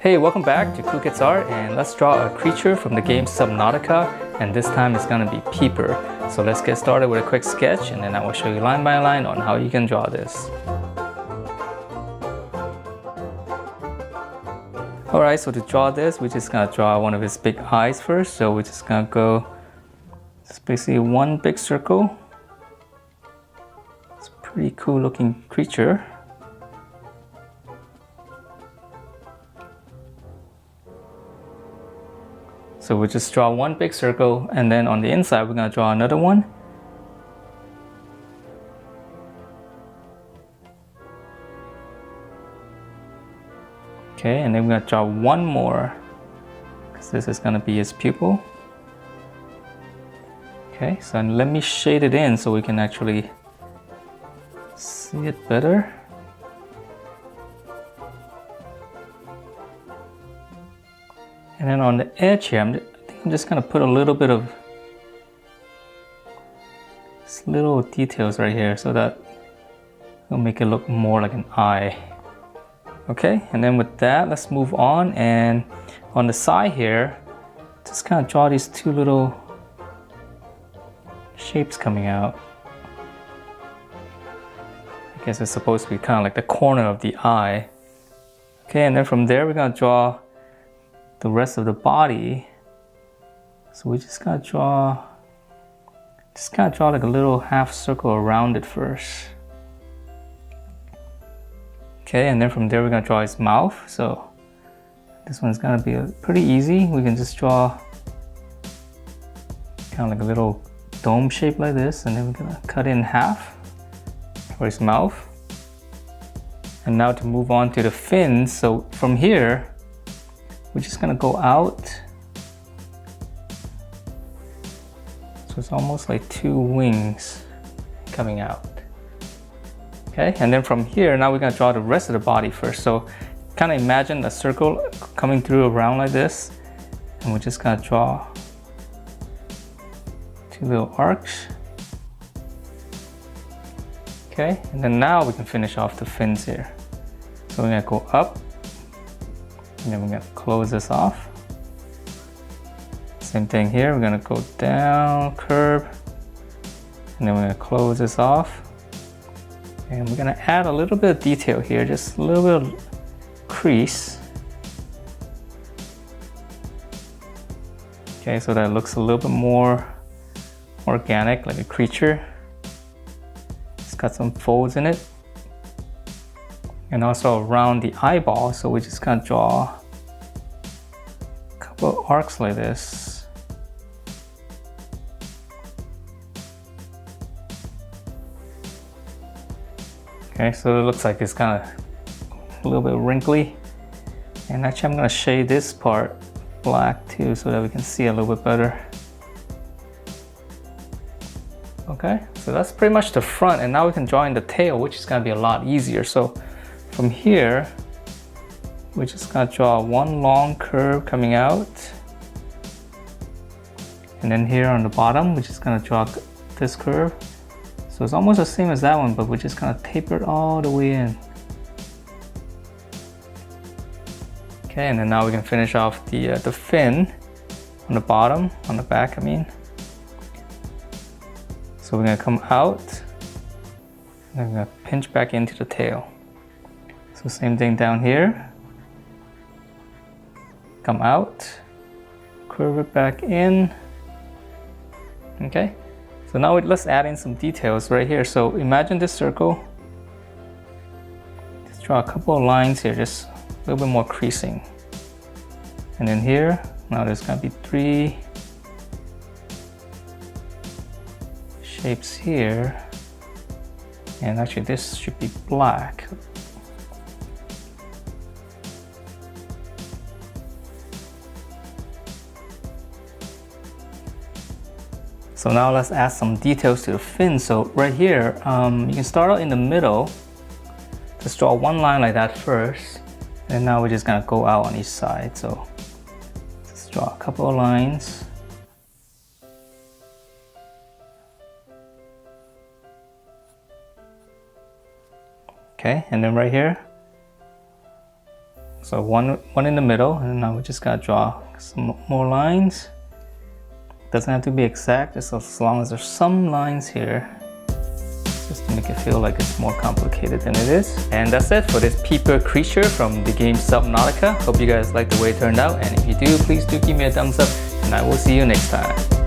Hey, welcome back to Cool Kids Art, and let's draw a creature from the game Subnautica, and this time it's gonna be Peeper. So let's get started with a quick sketch, and then I will show you line by line on how you can draw this. Alright, so to draw this, we're just gonna draw one of his big eyes first. So we're just gonna go, just basically one big circle. It's a pretty cool looking creature. So we just draw one big circle, and then on the inside we're going to draw another one. Okay, and then we're going to draw one more, because this is going to be his pupil. Okay, so let me shade it in so we can actually see it better. And then on the edge here, I think I'm just gonna put a little bit of little details right here so that it'll make it look more like an eye. Okay, and then with that, let's move on. And on the side here, just kind of draw these two little shapes coming out. I guess it's supposed to be kind of like the corner of the eye. Okay, and then from there, we're gonna draw the rest of the body. So we just gotta draw like a little half circle around it first. Okay, and then from there we're gonna draw his mouth. So this one's gonna be pretty easy. We can just draw kind of like a little dome shape like this, and then we're gonna cut it in half for his mouth. And now to move on to the fins. So from here, we're just gonna go out. So it's almost like two wings coming out. Okay, and then from here, now we're gonna draw the rest of the body first. So kind of imagine a circle coming through around like this, and we're just gonna draw two little arcs. Okay, and then now we can finish off the fins here. So we're gonna go up, and then we're gonna close this off. Same thing here, we're gonna go down, curve, and then we're gonna close this off. And we're gonna add a little bit of detail here, just a little bit of crease. Okay, so that looks a little bit more organic, like a creature. It's got some folds in it. And also around the eyeball, so we're just gonna draw a couple of arcs like this. Okay, so it looks like it's kind of a little bit wrinkly. And actually I'm gonna shade this part black too so that we can see a little bit better. Okay, so that's pretty much the front, and now we can draw in the tail, which is gonna be a lot easier. So from here, we're just gonna draw one long curve coming out. And then here on the bottom, we're just gonna draw this curve. So it's almost the same as that one, but we're just gonna taper it all the way in. Okay, and then now we can finish off the fin on the bottom, on the back, I mean. So we're gonna come out, and then we're gonna pinch back into the tail. So same thing down here. Come out, curve it back in. Okay, so now let's add in some details right here. So imagine this circle. Just draw a couple of lines here, just a little bit more creasing. And then here, now there's gonna be three shapes here. And actually this should be black. So now let's add some details to the fin. So right here, you can start out in the middle. Just draw one line like that first. And now we're just gonna go out on each side. So just draw a couple of lines. Okay, and then right here, So one in the middle, and now we just gotta draw some more lines. Doesn't have to be exact, just as long as there's some lines here, just to make it feel like it's more complicated than it is. And that's it for this Peeper creature from the game Subnautica. Hope you guys like the way it turned out, and if you do, please do give me a thumbs up, and I will see you next time.